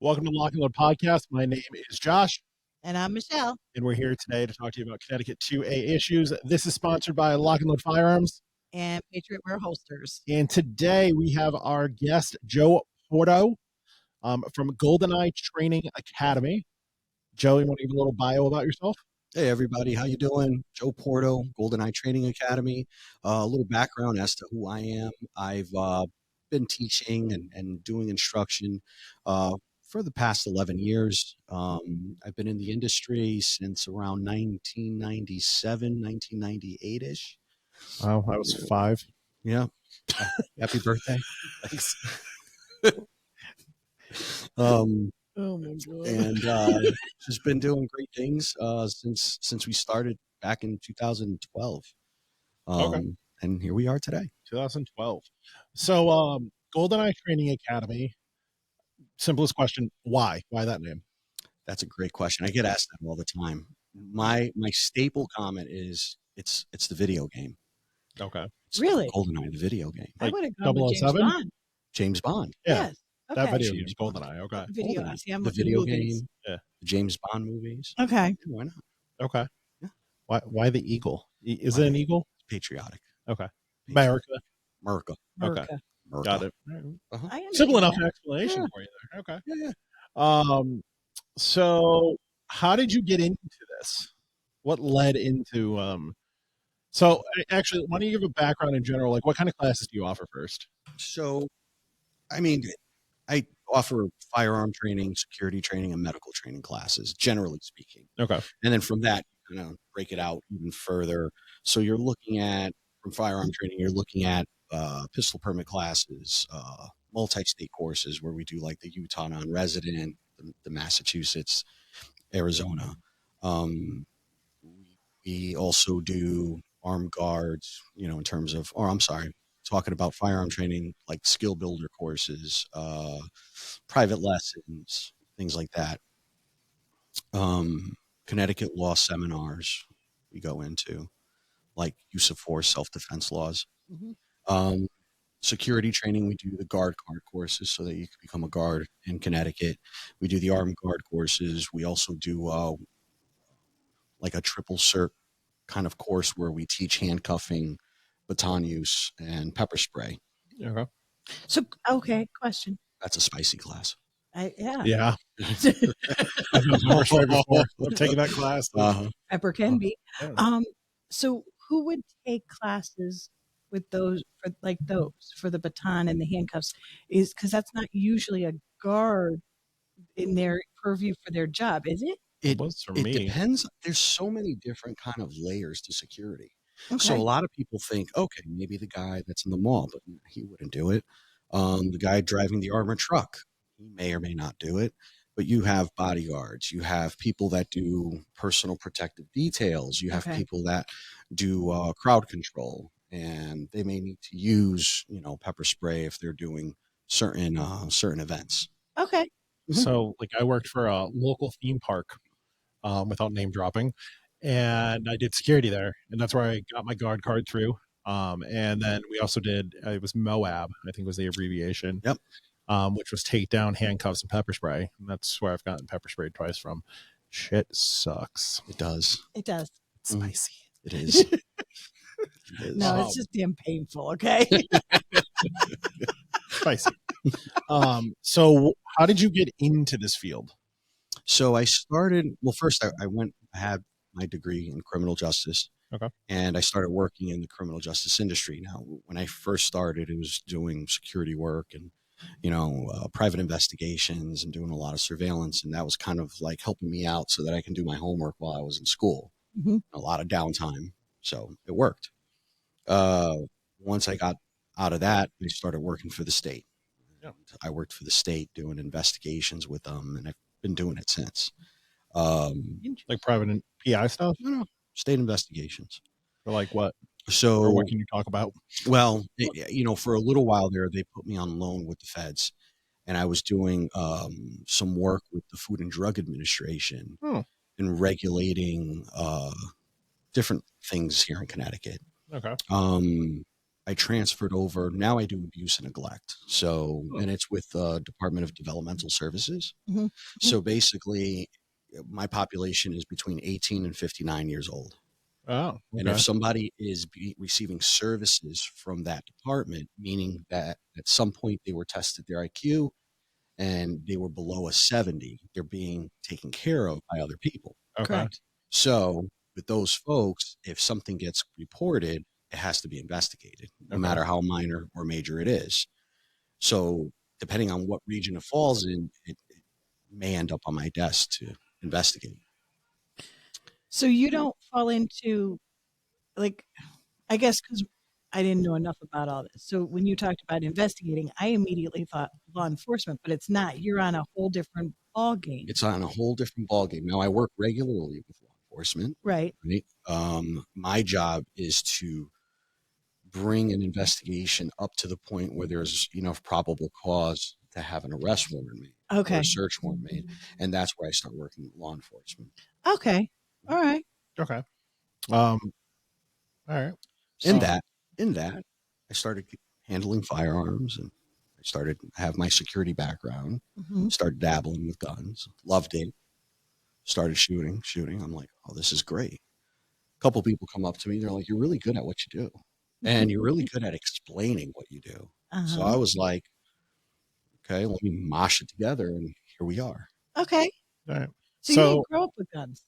Welcome to Lock and Load Podcast. My name is Josh, And I'm Michelle. and we're here today to talk to you about Connecticut 2A issues. This is sponsored by Lock and Load Firearms. And Patriot Holsters. And today we have our guest, Joe Porto, from GoldenEye Training Academy. Joe, you want to give a little bio about yourself? Hey everybody, how you doing? Joe Porto, GoldenEye Training Academy. A little background as to who I am. I've been teaching and doing instruction for the past 11 years. I've been in the industry since around 1997, 1998-ish. Wow, I was 5. Yeah. Happy birthday. Thanks. Oh my God. And just been doing great things since we started back in 2012. Okay. And here we are today. 2012. So, GoldenEye Training Academy. Simplest question: why? Why that name? That's a great question. I get asked that all the time. My staple comment is it's the video game. Okay. It's Really? GoldenEye, the video game. I would have gone with James 007? Bond. James Bond. Yeah, Yes. Okay. that video James is GoldenEye. Okay. Video. GoldenEye. See, I'm The looking video movies. game. Yeah. The James Bond movies. Okay. Yeah, why not? Okay. Yeah. Why the eagle? Is it an eagle? It's patriotic. Okay. America. America. Okay. America. America. Got it. Uh-huh. I Simple understand enough that. explanation Yeah. for you there. Okay. Yeah, yeah. So how did you get into this? What led into so actually, why don't you give a background in general? Like, what kind of classes do you offer first? So, I mean, I offer firearm training, security training, and medical training classes, generally speaking. Okay. And then from that, break it out even further. So you're looking at, from firearm training, you're looking at pistol permit classes, multi-state courses where we do like the Utah non-resident, the Massachusetts, Arizona. We also do armed guards, in terms of, talking about firearm training, like skill builder courses, private lessons, things like that. Connecticut law seminars we go into, like use of force, self-defense laws. Mhm. Security training, we do the guard card courses so that you can become a guard in Connecticut. We do the armed guard courses. We also do like a triple cert kind of course where we teach handcuffing, baton use, and pepper spray. Okay. So, okay, question. That's a spicy class. Yeah. Yeah. I've been horse right before. I'm taking that class. Pepper can be. Yeah. So who would take classes with those for the baton and the handcuffs? Is because that's not usually a guard in their purview for their job, is it? It was for It me. depends. There's so many different kind of layers to security. Okay. So a lot of people think, okay, maybe the guy that's in the mall, but he wouldn't do it. The guy driving the armored truck, he may or may not do it. But you have bodyguards, you have people that do personal protective details, you have Okay. people that do crowd control, and they may need to use, pepper spray if they're doing certain events. Okay. So, like, I worked for a local theme park, without name dropping, and I did security there, and that's where I got my guard card through. And then we also did it was MOAB, I think was the abbreviation. Yep. Which was takedown, handcuffs, and pepper spray. And that's where I've gotten pepper sprayed twice from. Shit sucks. It does. It does. It's spicy. It is. It is. No, it's just damn painful. Okay. Spicy. So how did you get into this field? So I started, first I had my degree in criminal justice. Okay. And I started working in the criminal justice industry. Now, when I first started, it was doing security work and, private investigations and doing a lot of surveillance. And that was kind of like helping me out so that I can do my homework while I was in school. Mhm. A lot of downtime. So it worked. Once I got out of that, I started working for the state. Yeah. I worked for the state doing investigations with them, and I've been doing it since. Like private and PI stuff? No, state investigations. Or like what? So, Or what can you talk about? well, for a little while there, they put me on loan with the feds, and I was doing some work with the Food and Drug Administration and regulating different things here in Connecticut. Okay. I transferred over. Now I do abuse and neglect. So, and it's with the Department of Developmental Services. Mhm. So basically, my population is between 18 and 59 years old. Oh, And if okay. somebody is receiving services from that department, meaning that at some point they were tested their IQ and they were below a 70, they're being taken care of by other people. Okay. Correct. So with those folks, if something gets reported, it has to be investigated, no Okay. matter how minor or major it is. So depending on what region it falls in, it may end up on my desk to investigate. So you don't fall into, like, I guess because I didn't know enough about all this. So when you talked about investigating, I immediately thought law enforcement, but it's not. You're on a whole different ball game. It's on a whole different ballgame. Now I work regularly with law enforcement. Right. Right. My job is to bring an investigation up to the point where there's enough probable cause to have an arrest warrant made or Okay. a search warrant made. And that's where I start working with law enforcement. Okay. All right. Okay. All right. In So, that, I started handling firearms and I started have my security background, Mhm. started dabbling with guns, loved it, started shooting. I'm like, oh, this is great. A couple people come up to me, they're like, you're really good at what you do. And you're really good at explaining what you do. So I Uh-huh. was like, okay, let me mosh it together, and here we are. Okay. all right. So you didn't grow up with guns.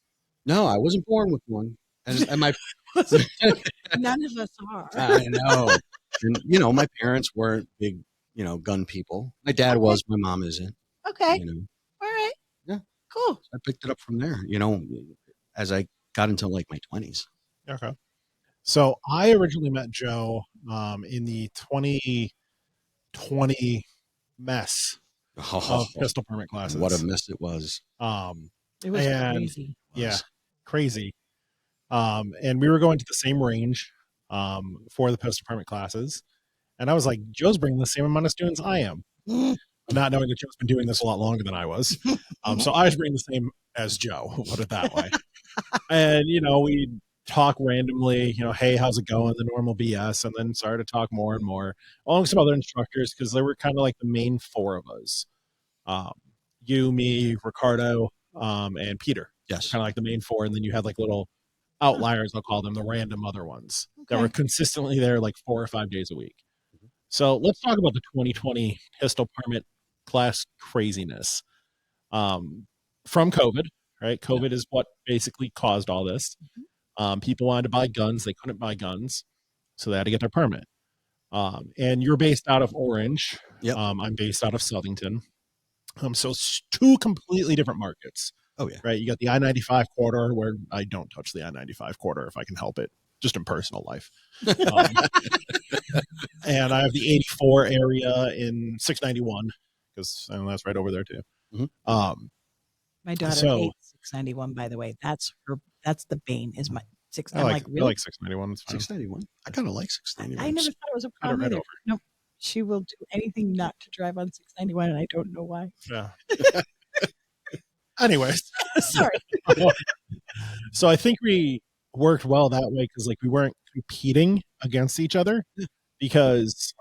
No, I wasn't born with one. And my None of us are. I know. And, my parents weren't big, gun people. My dad Okay. was, my mom isn't. Okay. You know, All right. Yeah. Cool. I picked it up from there, as I got into like my 20s. Okay. So I originally met Joe in the 2020 mess of pistol permit classes. What a mess it was. It was And crazy. yeah, crazy. And we were going to the same range for the pistol permit classes. And I was like, Joe's bringing the same amount of students I am. Not knowing that Joe's been doing this a lot longer than I was. So I was bringing the same as Joe, put it that way. And, we talk randomly, hey, how's it going? The normal BS. And then started to talk more and more along with some other instructors because they were kind of like the main four of us. You, me, Ricardo, and Peter. Yes. Kind of like the main four. And then you had like little outliers, I'll call them, the random other ones that were consistently there like 4 or 5 days a week. So let's talk about the 2020 pistol permit class craziness from COVID, right? COVID is what basically caused all this. People wanted to buy guns. They couldn't buy guns. So they had to get their permit. And you're based out of Orange. Yep. I'm based out of Southington. So it's two completely different markets. Oh, yeah. Right. You got the I-95 corridor where I don't touch the I-95 corridor if I can help it, just in personal life. And I have the 84 area in 691 because that's right over there too. My daughter hates 691, by the way. That's the bane is my six. I like 691. It's fine. 691. I kind of like 691. I never thought it was a problem either. No, she will do anything not to drive on 691, and I don't know why. Yeah. Anyways. Sorry. So I think we worked well that way because like we weren't competing against each other because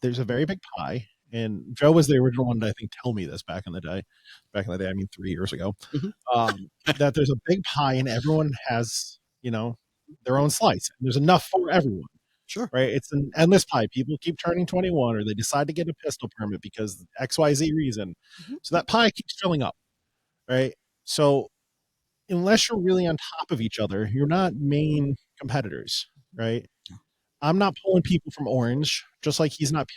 there's a very big pie. And Joe was the original one to, I think, tell me this back in the day. Back in the day, I mean 3 years ago. That there's a big pie and everyone has, their own slice. And there's enough for everyone. Sure. Right? It's an endless pie. People keep turning 21 or they decide to get a pistol permit because XYZ reason. So that pie keeps filling up. Right? So unless you're really on top of each other, you're not main competitors. Right? I'm not pulling people from Orange, just like he's not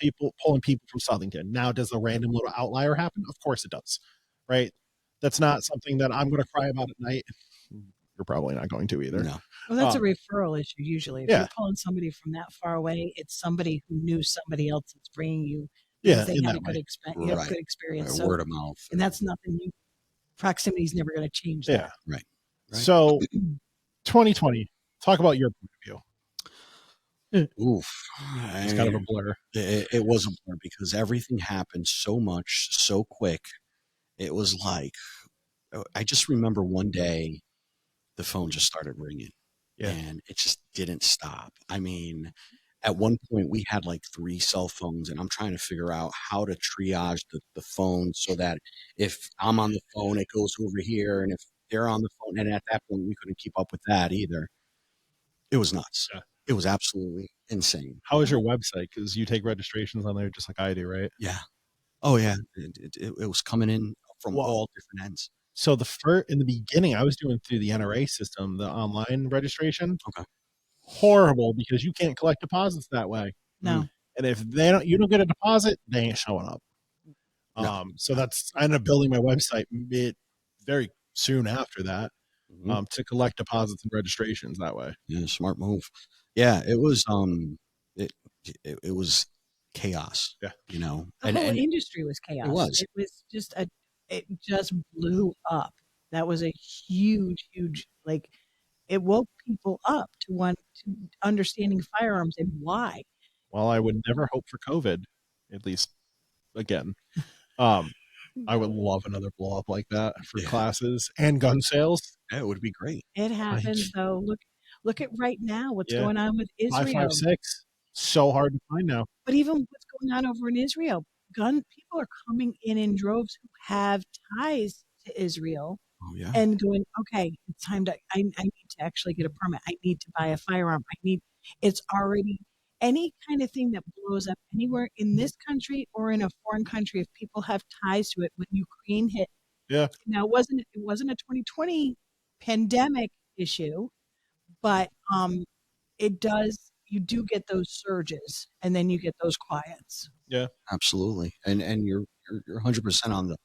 pulling people from Southington. Now, does a random little outlier happen? Of course it does, right? That's not something that I'm going to cry about at night. You're probably not going to either. No. Well, that's a referral issue usually. If Yeah. you're pulling somebody from that far away, it's somebody who knew somebody else that's bringing you. Yeah, They in had that a good, Right. good experience. Right, So, word of mouth. and that's nothing new. Proximity is never going to change that. Yeah. Right. So 2020, talk about your point of view. Oof. It's kind of a blur. It was a blur because everything happened so much, so quick. It was like, I just remember one day the phone just started ringing. Yeah. And it just didn't stop. I mean, at one point we had like 3 cell phones, and I'm trying to figure out how to triage the phones so that if I'm on the phone, it goes over here, and if they're on the phone, and at that point we couldn't keep up with that either. It was nuts. Yeah. It was absolutely insane. How is your website? Because you take registrations on there just like I do, right? Yeah. Oh yeah. It was coming in from Well, all different ends. so in the beginning, I was doing through the NRA system, the online registration. Okay. Horrible because you can't collect deposits that way. No. And if you don't get a deposit, they ain't showing up. No. So I ended up building my website very soon after that, Mhm. to collect deposits and registrations that way. Yeah, smart move. Yeah, it was it it was chaos, Yeah. you know. The whole industry was chaos. It was. It was just it just blew up. That was a huge, huge, like, it woke people up to understanding firearms and why. Well, I would never hope for COVID, at least again. Um, I would love another blow up like that for Yeah. classes and gun sales. Yeah, it would be great. It happens though. Look at right now what's Yeah. going on with Israel. 5.56, so hard to find now. But even what's going on over in Israel, people are coming in droves who have ties to Israel Oh yeah. and going, okay, it's time to, I need to actually get a permit. I need to buy a firearm. It's already any kind of thing that blows up anywhere in this country or in a foreign country. If people have ties to it, when Ukraine hit, Yeah. now it wasn't a 2020 pandemic issue, but you do get those surges and then you get those quiets. Yeah. Absolutely. And you're 100%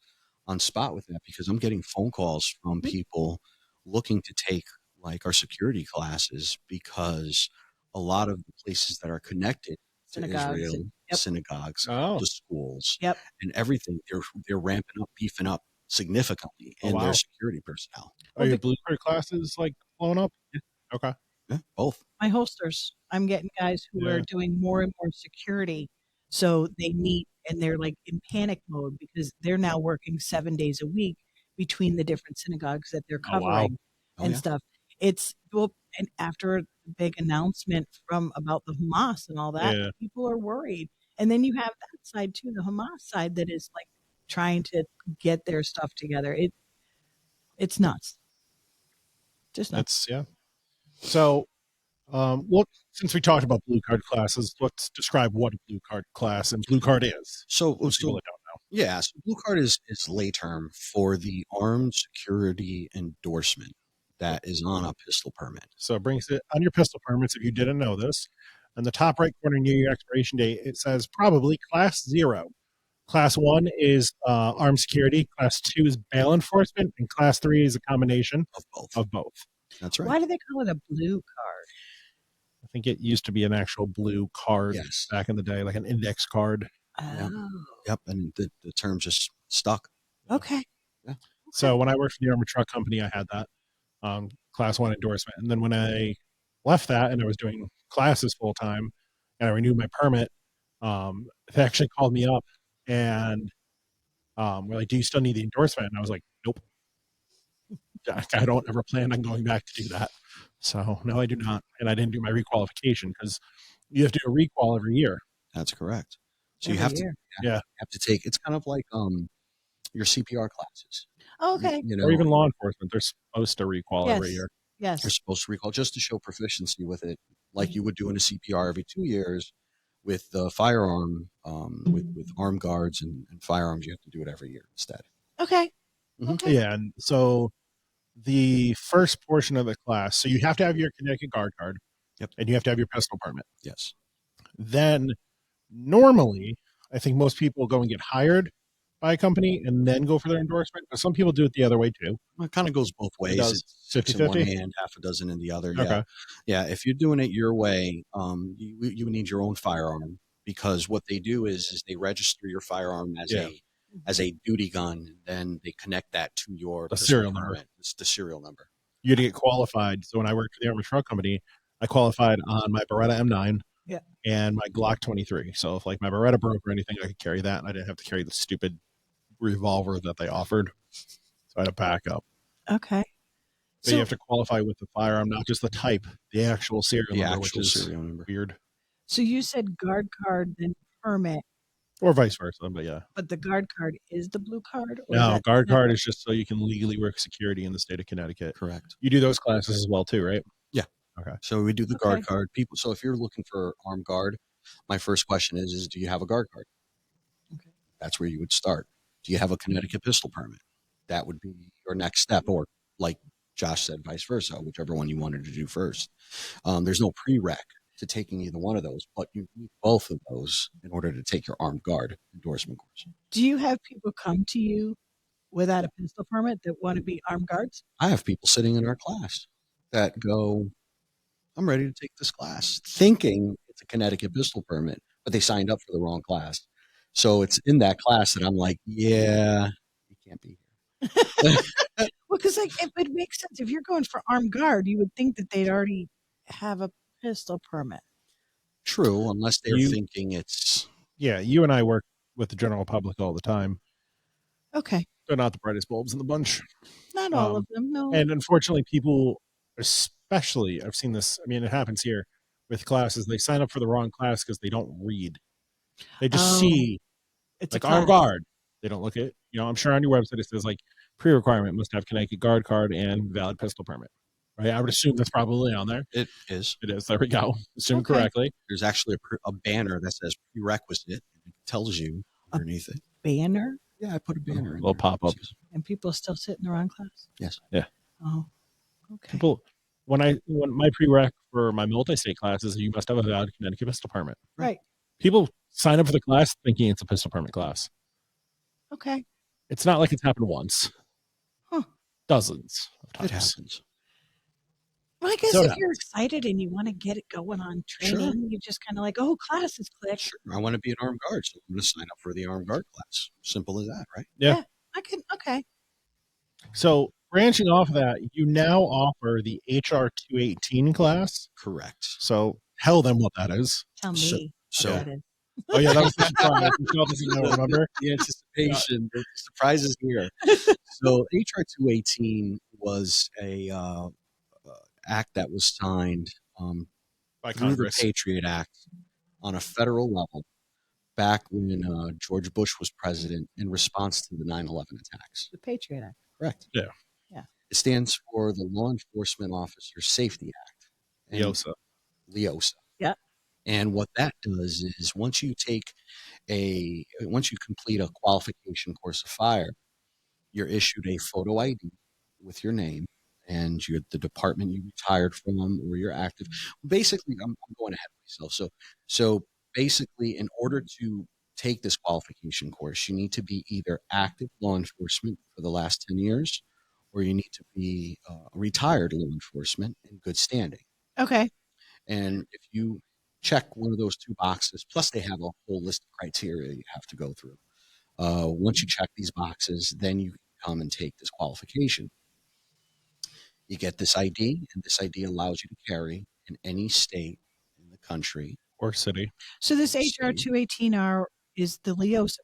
on spot with that, because I'm getting phone calls from people looking to take like our security classes, because a lot of the places that are connected to Synagogues. Israel, Yep. synagogues, Oh. the schools, Yep. and everything, they're ramping up, beefing up significantly in wow. their security personnel. Are your blue card classes like blowing up? Yeah. Okay. Yeah, both. My holsters, I'm getting guys who Yeah. are doing more and more security. So they're like in panic mode because they're now working 7 days a week between the different synagogues that they're Oh, wow. covering Oh, and yeah. stuff. And after the big announcement about the Hamas and all that, Yeah. people are worried. And then you have that side too, the Hamas side that is like trying to get their stuff together. It's nuts. Just nuts. That's So, since we talked about blue card classes, let's describe what a blue card class and blue card is. So, For people that don't know. yeah, so blue card is lay term for the armed security endorsement that is on a pistol permit. So it brings it on your pistol permits. If you didn't know this, in the top right corner near your expiration date, it says probably class 0. Class 1 is armed security. Class 2 is bail enforcement, and class 3 is a combination Of both. of both. That's right. Why do they call it a blue card? I think it used to be an actual blue card Yes. back in the day, like an index card. Oh, Yep. And the term just stuck. okay. So when I worked for the armored truck company, I had that class 1 endorsement. And then when I left that and I was doing classes full time and I renewed my permit, they actually called me up and were like, "Do you still need the endorsement?" And I was like, "Nope. I don't ever plan on going back to do that." So no, I do not. And I didn't do my requalification because you have to do a requal every year. That's correct. So you Every have to, year. Yeah. you have to take, it's kind of like your CPR classes. Oh, okay. You know, Or even law enforcement. They're supposed to requal every Yes. year. Yes. you're supposed to recall just to show proficiency with it, like you would do in a CPR every 2 years. With the firearm, with armed guards and firearms, you have to do it every year instead. Okay. Mhm. Okay. Yeah. And so the first portion of the class, so you have to have your Connecticut guard card. Yep. And you have to have your pistol permit. Yes. Then normally, I think most people go and get hired by a company and then go for their endorsement. But some people do it the other way too. Well, it kind of goes both ways. does. It's 6 in one 50-50? hand, half a dozen in the other. Yeah. Okay. Yeah. If you're doing it your way, you need your own firearm, because what they do is they register your firearm as a duty gun. Then they connect that to your The pistol serial number. permit. It's the serial number. You had to get qualified. So when I worked for the armored truck company, I qualified on my Beretta M9 and my Glock 23. So if like my Beretta broke or anything, I could carry that, and I didn't have to carry the stupid revolver that they offered. So I had a backup. Okay. But you have to qualify with the firearm, not just the type, the actual serial The number, actual which is serial number. weird. So you said guard card, then permit, or vice versa. But yeah, but the guard card is the blue card, or is no, that guard card separate? is just so you can legally work security in the state of Connecticut. Correct. You do those classes as well too, right? Yeah. Okay. So we do the Okay. guard card. People. So if you're looking for armed guard, my first question is do you have a guard card? Okay. That's where you would start. Do you have a Connecticut pistol permit? That would be your next step, or like Josh said, vice versa, whichever one you wanted to do first. There's no prereq to taking either one of those, but you need both of those in order to take your armed guard endorsement course. Do you have people come to you without a pistol permit that want to be armed guards? I have people sitting in our class that go, I'm ready to take this class, thinking it's a Connecticut pistol permit, but they signed up for the wrong class. So it's in that class that I'm like, yeah, you can't be here. Well, because like it makes sense. If you're going for armed guard, you would think that they'd already have a pistol permit. True, unless they're You- thinking it's Yeah, you and I work with the general public all the time. Okay. They're not the brightest bulbs in the bunch. Not all of them, no. And unfortunately, people, especially, I've seen this, I mean, it happens here with classes, they sign up for the wrong class because they don't read. They just Oh, see, it's like, a armed class. guard. They don't look at, I'm sure on your website it says, like, pre-requirement must have Connecticut guard card and valid pistol permit. Right? I would assume that's probably on there. it is. It is. There we go. Assume Okay. correctly. There's actually a banner that says prerequisite. And it tells you underneath it. Banner, Yeah, I put a banner in Little there. pop-up. and people still sit in the wrong class. Yes. Yeah. Oh, okay. People, when my prereq for my multi-state class is you must have a valid Connecticut pistol permit. Right. People sign up for the class thinking it's a pistol permit class. Okay. It's not like it's happened once. Huh. Dozens of It times. happens. Well, I guess So if you're excited and you want to get it going on training, you just kind of like, oh, classes click. Sure. I want to be an armed guard, so I'm going to sign up for the armed guard class. Simple as that, right? Yeah. I can. Okay. So branching off of that, you now offer the HR 218 class. Correct. So tell them what that is. Tell So- me. so- what that is. Oh yeah, that was the surprise. Michelle doesn't know, remember? The anticipation, the surprise is here. So HR 218 was a act that was signed By through the Congress. Patriot Act on a federal level back when George Bush was president in response to the 9/11 attacks. The Patriot Act. Correct. Yeah. Yeah. It stands for the Law Enforcement Officer Safety Act. And LEOSA. LEOSA. Yeah. And what that does is once you complete a qualification course of fire, you're issued a photo ID with your name and the department you retired from or you're active. Basically, I'm going ahead of myself. So basically, in order to take this qualification course, you need to be either active law enforcement for the last 10 years, or you need to be retired law enforcement in good standing. Okay. And if you check one of those two boxes, plus they have a whole list of criteria you have to go through. Once you check these boxes, then you can come and take this qualification. You get this ID, and this ID allows you to carry in any state in the country. Or city. So this HR 218R is the LEOSA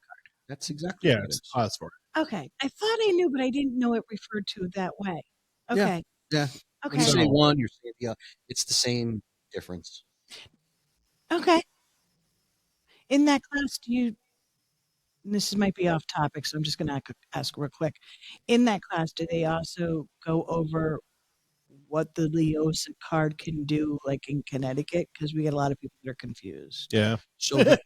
That's exactly Yeah, what it it's is. class for it. card. Okay. I thought I knew, but I didn't know it referred to it that way. Okay. Yeah. Okay. When you So- say one, you're saying the other. It's the same difference. Okay. In that class, this might be off topic, so I'm just going to ask real quick. In that class, do they also go over what the LEOSA card can do, like in Connecticut? Because we get a lot of people that are confused. Yeah. So that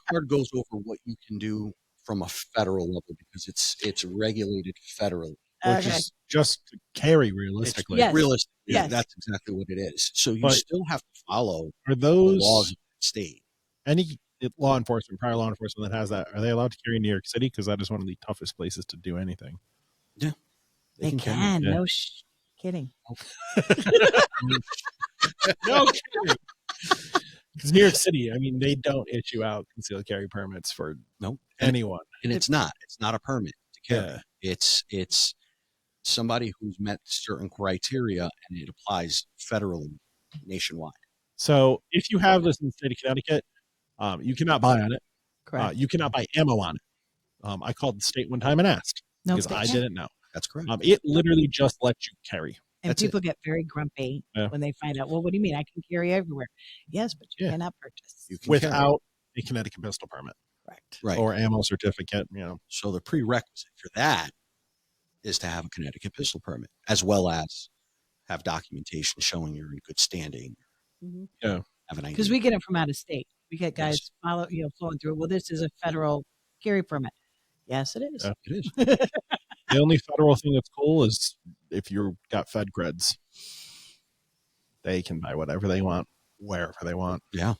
card goes over what you can do from a federal level because it's regulated federally. Which Okay. is just to carry realistically. Yes. Realistically, Yes. that's exactly what it is. So you But- still have to follow Are the those laws of the state. any law enforcement, prior law enforcement that has that, are they allowed to carry in New York City? Because that is one of the toughest places to do anything. They carry. can. Yeah. No kidding. No kidding. Because New York City, I mean, they don't issue out concealed carry permits for Nope. anyone. And it's not a permit to carry. Yeah. It's somebody who's met certain criteria and it applies federally nationwide. So if you have this in the state of Connecticut, you cannot buy on it. Correct. You cannot buy ammo on it. I called the state one time and asked No, because I didn't know. That's correct. It literally just lets you carry. And That's it. people get very grumpy when they find out, well, what do you mean? I can carry everywhere. Yes, but you cannot purchase. You can carry. Without a Connecticut pistol permit. Correct. Right. Or ammo certificate, you know. So the prerequisite for that is to have a Connecticut pistol permit, as well as have documentation showing you're in good standing. Yeah. Because we get them from out of state. We get guys Yes. flowing through. Well, this is a federal carry permit. Yes, it is. Yeah. It is. The only federal thing that's cool is if you've got Fed creds, they can buy whatever they want, wherever they want. Yeah.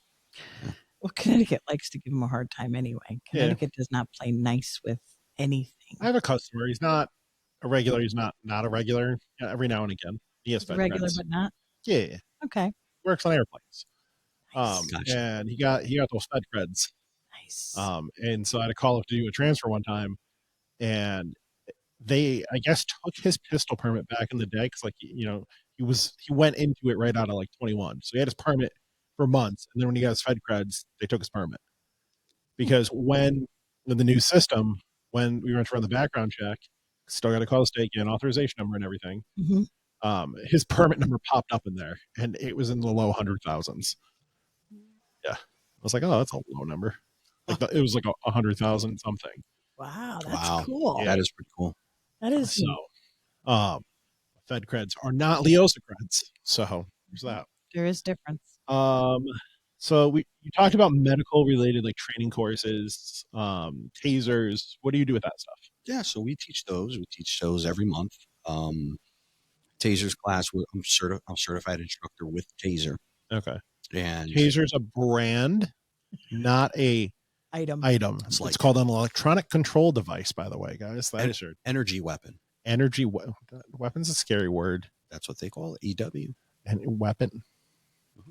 Well, Connecticut likes to give them a hard time anyway. Connecticut does not play nice with anything. I have a customer. He's not a regular. He's not a regular. Yeah, every now and again, he has It's Fed regular, creds. but not. Yeah, Okay. works on airplanes. Gotcha. And he got those Fed creds. Nice. And so I had to call up to do a transfer one time, and they, I guess, took his pistol permit back in the day because, like, you know, he went into it right out of like 21, so he had his permit for months, and then when he got his Fed creds, they took his permit because when with the new system, when we went to run the background check, still got to call the state, get an authorization number and everything. His permit number popped up in there, and it was in the low 100,000s. Yeah, I was like, oh, that's a low number. Like it was like 100,000 something. Wow, that's cool. Yeah, that is pretty cool. That is so. Fed creds are not Leosa creds, so there's that. There is difference. So you talked about medical related like training courses, tasers. What do you do with that stuff? Yeah, so we teach those. We teach those every month. Tasers class. I'm certified instructor with Taser. Okay. And Taser's a brand, not a item. It's called an electronic control device, by the way, guys. That is your energy weapon. Weapon's a scary word. That's what they call it. EW. And weapon.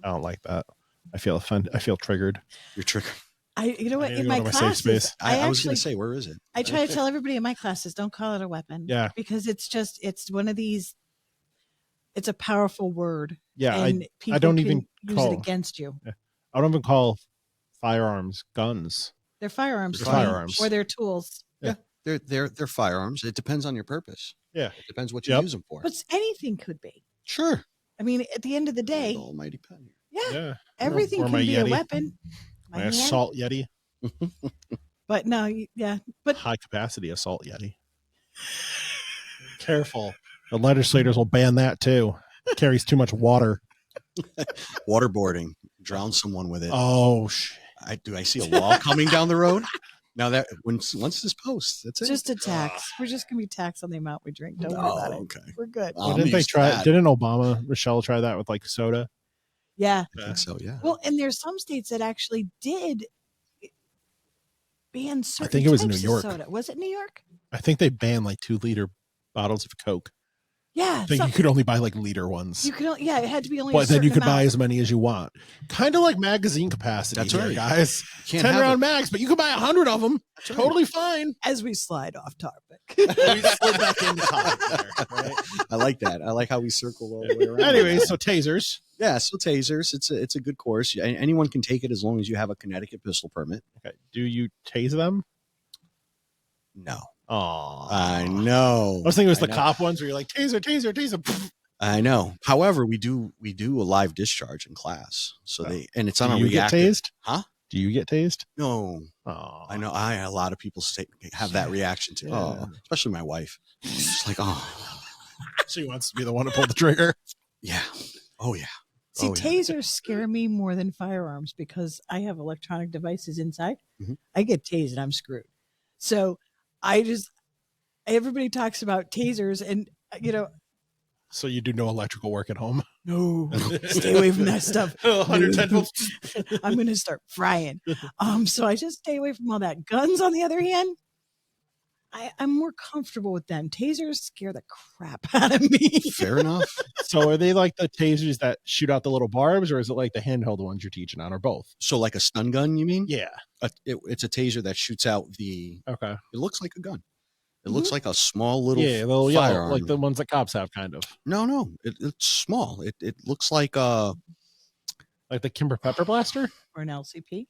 I don't like that. I feel offended. I feel triggered. You're triggered. You know what? In my safe classes, space. I was going to say, where is it? I try to tell everybody in my classes, don't call it a weapon. Yeah. Because it's one of these, it's a powerful word. Yeah. And people I don't can even use it against you. Yeah. I don't even call firearms guns. They're firearms. They're firearms. Or they're tools. Yeah. They're firearms. It depends on your purpose. Yeah. It depends what you use them for. But anything could be. Sure. I mean, at the end of the day. The almighty pen here. Yeah. Everything can be Yeti. a weapon. My assault Yeti. But no, but high capacity assault Yeti. Careful. The legislators will ban that too. It carries too much water. Waterboarding. Drown someone with it. Oh shit. I see a law coming down the road? Now that once this posts, that's it. Just a tax. We're just gonna be taxed on the amount we drink. Don't worry about it. Okay. We're good. Well, didn't they try? Didn't Michelle try that with like soda? Yeah. I think so, yeah. Well, and there's some states that actually did ban certain I think it was types New York. of soda. Was it New York? I think they banned like 2-liter bottles of Coke. Yeah. I think you could only buy like liter ones. You could, it had to be only. But then you could buy amount. as many as you want. Kind of like magazine capacity. That's here, right, guys. 10-round mags, but you could buy 100 of them. That's totally fine. As we slide off topic, we slid back into topic there, right? I like that. I like how we circle all the way around. Anyway, so tasers. Yeah, so tasers. It's a good course. Anyone can take it as long as you have a Connecticut pistol permit. Okay. Do you tase them? No. Oh, I know. I was thinking it was the cop ones where you're like taser. I know. However, we do a live discharge in class. So and it's on a reactive. Get tased? Huh? Do you get tased? No. Oh, I know. A lot of people have that reaction to. Yeah. Oh, especially my wife. She's like, oh. She wants to be the one to pull the trigger. Yeah. Oh yeah. See, tasers scare me more than firearms because I have electronic devices inside. Mm-hmm. I get tased and I'm screwed. So everybody talks about tasers and, So you do no electrical work at home? No, stay away from that stuff. 110 volts. I'm going to start frying. So I just stay away from all that. Guns, on the other hand, I'm more comfortable with them. Tasers scare the crap out of me. Fair enough. So are they like the tasers that shoot out the little barbs, or is it like the handheld ones you're teaching on, or both? So like a stun gun, you mean? Yeah. It's a taser that shoots out the. Okay. It looks like a gun. It looks like a small little little firearm. like the ones that cops have, kind of. No, it's small. It looks like the Kimber Pepper Blaster, or an LCP.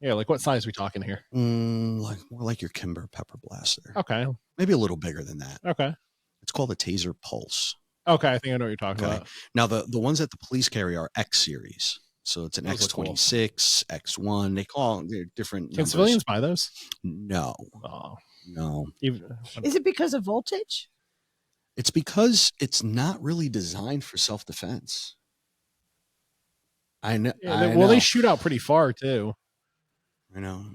Yeah, like what size are we talking here? More like your Kimber Pepper Blaster. Okay, maybe a little bigger than that. Okay, it's called a Taser Pulse. Okay, I think I know what you're talking Okay. about. Now the ones that the police carry are X series. So it's an Those look cool. X26, X1. They call they're different Can numbers. civilians buy those? No. Oh, No. Is it because of voltage? It's because it's not really designed for self-defense. I know. Yeah, well, they shoot out pretty far too. I know.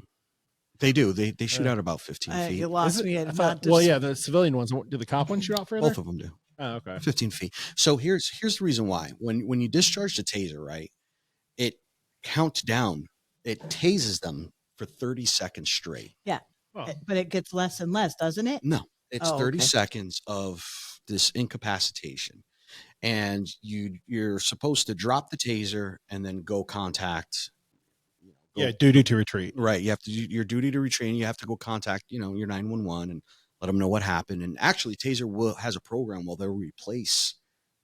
They do. They shoot out about 15 feet. You lost me at well, yeah, the civilian ones. Do the cop ones shoot out further? Both of them do. Oh, okay. 15 feet. So here's the reason why. When you discharge the taser, right, it counts down. It tases them for 30 seconds straight. Yeah. Oh. But it gets less and less, doesn't it? No, it's 30 okay. seconds of this incapacitation. And you're supposed to drop the taser and then go contact. Yeah, duty to retreat. Right. You have to do your duty to retrain. You have to go contact, your 911 and let them know what happened. And actually, Taser has a program where they'll replace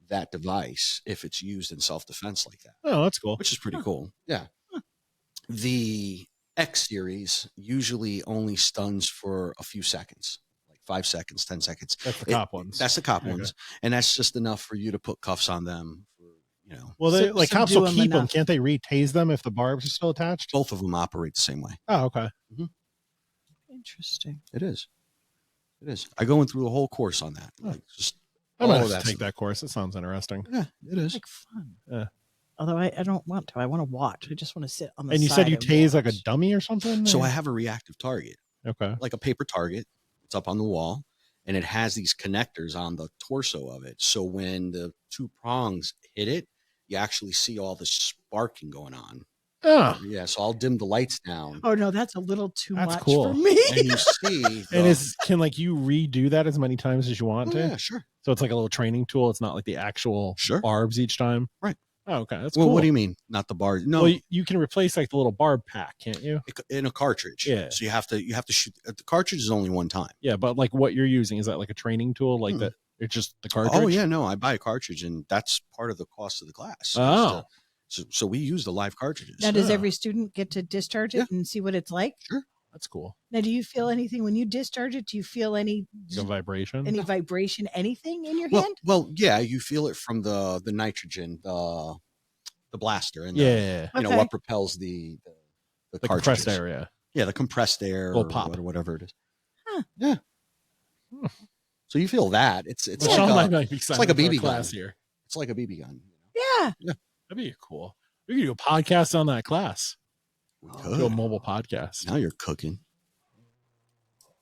that device if it's used in self-defense like that. Oh, that's cool. Which is pretty cool. Yeah. The X series usually only stuns for a few seconds, like 5 seconds, 10 seconds. That's the cop ones. That's the cop ones. And that's just enough for you to put cuffs on them. Well, they cops will keep them. enough. Can't they re-tase them if the barbs are still attached? Both of them operate the same way. Oh, okay. Interesting. It is. I go through the whole course on that. Like just I'm all gonna of have that to take stuff. that course. It sounds interesting. Yeah, it is. Like fun. Yeah. Although I don't want to. I want to watch. I just want to sit on the And you side said you and tase like a watch. dummy or something? So or- I have a reactive target, Okay. like a paper target. It's up on the wall, and it has these connectors on the torso of it. So when the two prongs hit it, you actually see all the sparking going on. Oh. Yeah, so I'll dim the lights down. Oh no, that's a little too That's much cool. for me. And you see And can you redo that as many times as you want to? yeah, sure. So it's like a little training tool. It's not like the actual barbs each time. Right. Oh, okay. That's Well, cool. what do you mean? Not the bar? No, Well, you can replace like the little barb pack, can't you? in a cartridge. Yeah. So you have to shoot. The cartridge is only one time. Yeah, but like what you're using, is that like a training tool? Like that? It's just the cartridge? Oh yeah, no, I buy a cartridge, and that's part of the cost of the class. Oh. So we use the live cartridges. Now, does every student get to discharge it and see what it's like? Sure. That's cool. Now, do you feel anything when you discharge it? Do you feel any vibration? Any vibration? Anything in your well, hand? Well, yeah, you feel it from the nitrogen, the blaster, and what propels the compressed air. Yeah. Yeah, the compressed air, little pop, or whatever it is. Huh. Yeah. So you feel that it's well, like it's like a BB class gun here. It's like a BB gun. Yeah. That'd be cool. We could do a podcast on that class. Do a mobile podcast. Now you're cooking.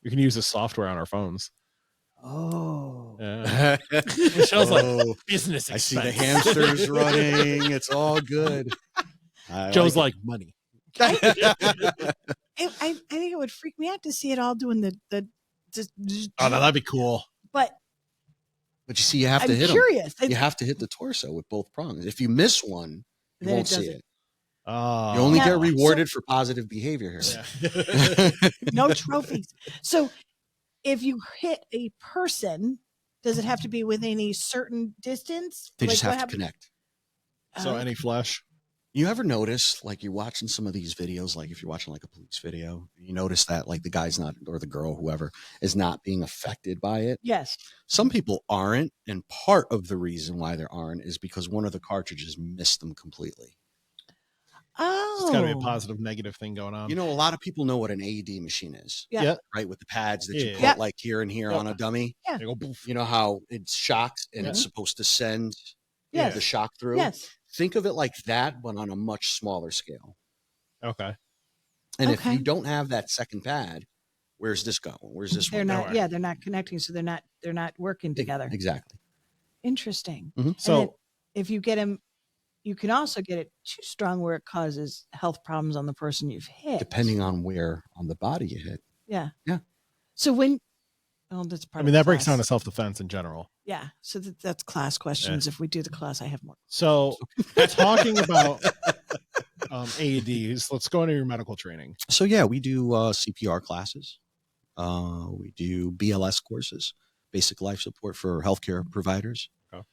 We can use the software on our phones. Oh. Yeah. Michelle's like business expense. I see the hamsters running. It's all good. Joe's like money. I think it would freak me out to see it all doing the just. Oh, no, that'd be cool. But you see, you have to hit curious. them. You have to hit the torso with both prongs. If you miss one, you won't see it. Oh. You only get rewarded for positive behavior here. Yeah. No trophies. So if you hit a person, does it have to be within a certain distance? They just have to connect. So any flesh? You ever notice, like you're watching some of these videos, like if you're watching like a police video, you notice that like the guy's not, or the girl, whoever, is not being affected by it? Yes. Some people aren't, and part of the reason why they aren't is because one of the cartridges missed them completely. Oh. It's got to be a positive, negative thing going on. You know, a lot of people know what an AED machine is. Yeah. Right, with the pads that you Yeah. put like here and here on a dummy. Yeah. They go poof. You know how it shocks and it's supposed to send Yes. the shock through? Yes. Think of it like that, but on a much smaller scale. Okay. And if you don't have that second pad, where's this going? Where's this They're one not. going? Yeah, they're not connecting, so they're not working together. Exactly. Interesting. Mm-hmm. So if you get them, you can also get it too strong where it causes health problems on the person you've hit. Depending on where on the body you hit. Yeah. Yeah. So that's part. I mean, that breaks down to self-defense in general. Yeah. So that's class questions. If we do the class, I have more. So talking about AEDs, let's go into your medical training. So yeah, we do CPR classes. We do BLS courses, basic life support for healthcare providers. Okay.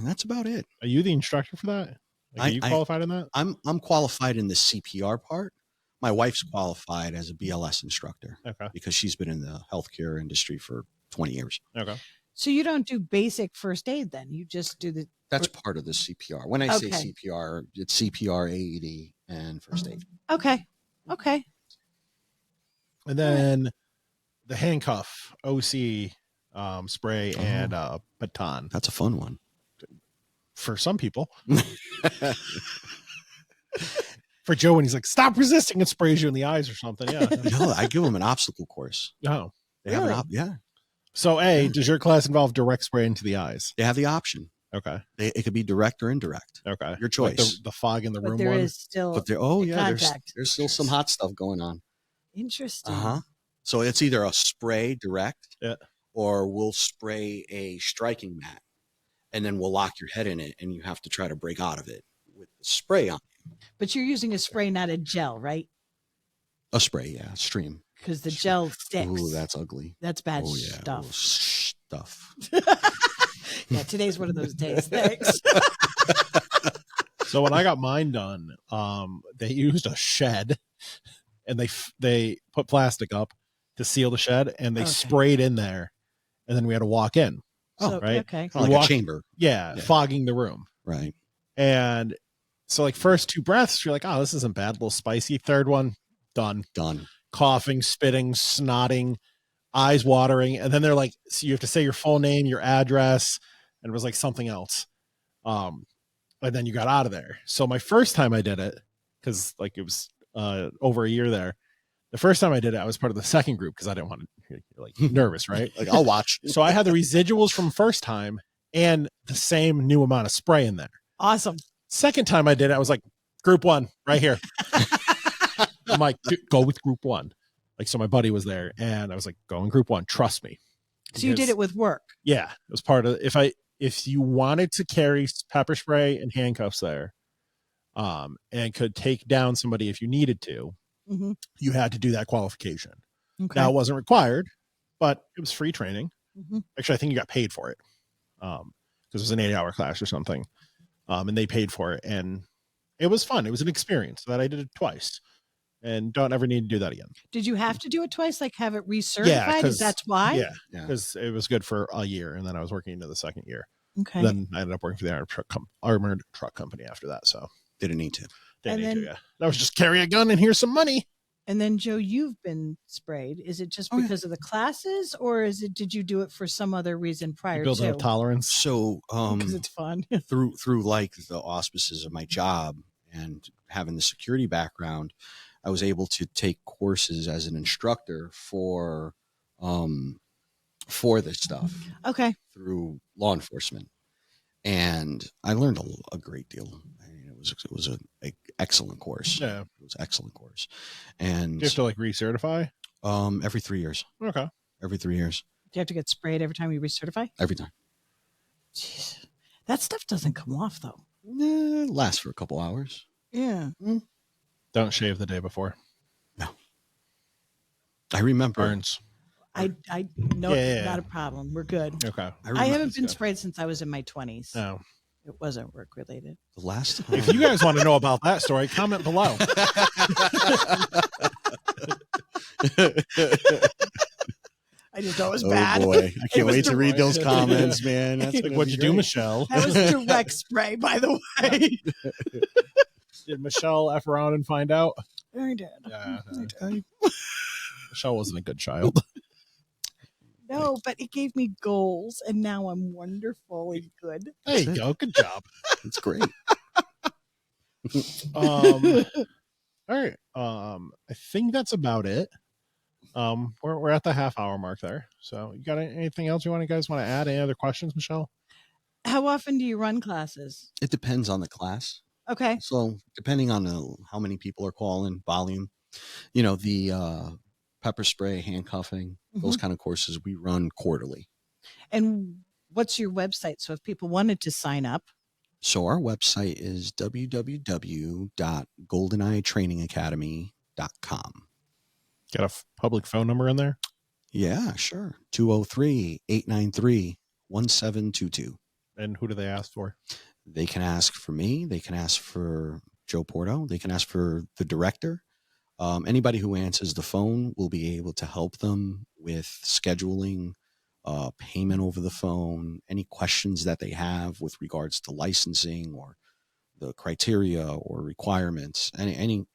That's about it. Are you the instructor for that? Like, are you qualified in that? I'm qualified in the CPR part. My wife's qualified as a BLS instructor. Okay. Because she's been in the healthcare industry for 20 years. Okay. So you don't do basic first aid then? You just do the. That's part of the CPR. When I say Okay. CPR, it's CPR, AED, and first aid. Okay. Okay. And then the handcuff, OC, spray, and baton. That's a fun one. For some people. For Joe, when he's like, stop resisting, and sprays you in the eyes or something. Yeah. No, I give them an obstacle course. Oh. They have Really? yeah. So, does your class involve direct spray into the eyes? They have the option. Okay. It could be direct or indirect. Okay. Your choice. Like the fog in the But room there one? is still. But there's still some hot stuff going on. Interesting. So it's either a spray direct, Yeah. or we'll spray a striking mat, and then we'll lock your head in it, and you have to try to break out of it with the spray on. But you're using a spray, not a gel, right? A spray, yeah, stream. Because the gel sticks. Ooh, that's ugly. That's bad yeah, stuff. Stuff. Yeah, today's one of those days. Thanks. So when I got mine done, they used a shed, and they put plastic up to seal the shed, and they sprayed in there, and then we had to walk in. So, right. Okay. Like a chamber. Yeah, fogging the room. Right. And so, like, first 2 breaths, you're like, oh, this isn't bad, a little spicy. Third one, done. Coughing, spitting, snotting, eyes watering. And then they're like, so you have to say your full name, your address, and it was like something else. And then you got out of there. So my first time I did it, because like it was over a year there, the first time I did it, I was part of the second group because I didn't want to, like, nervous, right? Like, I'll watch. So I had the residuals from first time and the same new amount of spray in there. Awesome. Second time I did it, I was like, group 1 right here. I'm like, go with group 1. Like, so my buddy was there, and I was like, go in group 1. Trust me. So you did it with work. Yeah, it was part of. If you wanted to carry pepper spray and handcuffs there, and could take down somebody if you needed to, you had to do that qualification. Okay. Now, it wasn't required, but it was free training. Mm-hmm. Actually, I think you got paid for it, because it was an 8-hour class or something, and they paid for it, and it was fun. It was an experience that I did it twice. And don't ever need to do that again. Did you have to do it twice? Like have it recertified? Yeah, Is that why? Yeah, because it was good for a year, and then I was working into the second year. Okay. Then I ended up working for the armored truck company after that. So didn't need to. Yeah. That was just carry a gun and here's some money. And then Joe, you've been sprayed. Is it just because of the classes, or did you do it for some other reason prior to? Building up tolerance. So because it's fun. through like the auspices of my job and having the security background, I was able to take courses as an instructor for this stuff. Okay. Through law enforcement, and I learned a great deal. I mean, it was an excellent course. Yeah, it was an excellent course. And do you have to like recertify? Every 3 years. Okay. Every 3 years. Do you have to get sprayed every time you recertify? Every time. Jeez. That stuff doesn't come off though. It lasts for a couple hours. Yeah. Don't shave the day before. No. I remember. Burns. I know not a problem. We're good. Okay. I haven't been sprayed since I was in my 20s. No. It wasn't work related. The last time. If you guys want to know about that story, comment below. I just thought it was bad. Oh boy. I can't wait to read those comments, man. That's like, what'd you do, Michelle? That was direct spray, by the way. Did Michelle F around and find out? I did. Yeah. I did. Michelle wasn't a good child. No, but it gave me goals, and now I'm wonderful and good. There you go. Good job. That's great. All right. I think that's about it. We're at the half-hour mark there. So you got anything else you guys want to add? Any other questions, Michelle? How often do you run classes? It depends on the class. Okay. So depending on how many people are calling, volume, the pepper spray, handcuffing, those kind of courses we run quarterly. And what's your website? So if people wanted to sign up. So our website is www.goldeneyetrainingacademy.com. Got a public phone number in there? Yeah, sure. 203-893-1722. And who do they ask for? They can ask for me. They can ask for Joe Porto. They can ask for the director. Anybody who answers the phone will be able to help them with scheduling payment over the phone, any questions that they have with regards to licensing or the criteria or requirements, any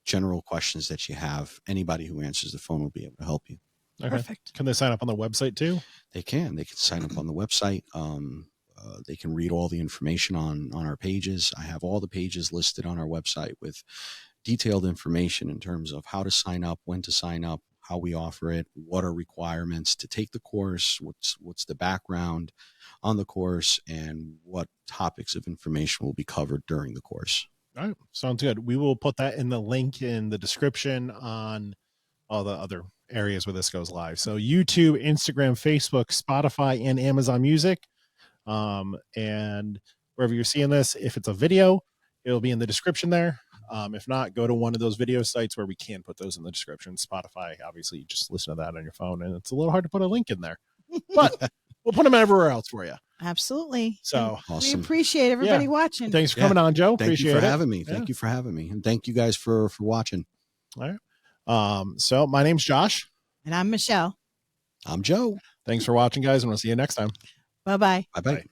general questions that you have. Anybody who answers the phone will be able to help you. Okay. Perfect. Can they sign up on the website too? They can sign up on the website. They can read all the information on our pages. I have all the pages listed on our website with detailed information in terms of how to sign up, when to sign up, how we offer it, what are requirements to take the course, what's the background on the course, and what topics of information will be covered during the course. All right. Sounds good. We will put that in the link in the description on all the other areas where this goes live. So YouTube, Instagram, Facebook, Spotify, and Amazon Music. And wherever you're seeing this, if it's a video, it'll be in the description there. If not, go to one of those video sites where we can put those in the description. Spotify, obviously, you just listen to that on your phone, and it's a little hard to put a link in there, but we'll put them everywhere else for you. Absolutely. So We awesome. appreciate everybody watching. Thanks for coming on, Joe. Thank Appreciate you for it. having me. Thank you for having me. And thank you guys for watching. All right. So my name's Josh. And I'm Michelle. I'm Joe. Thanks for watching, guys, and we'll see you next time. Bye-bye. Bye-bye. Bye.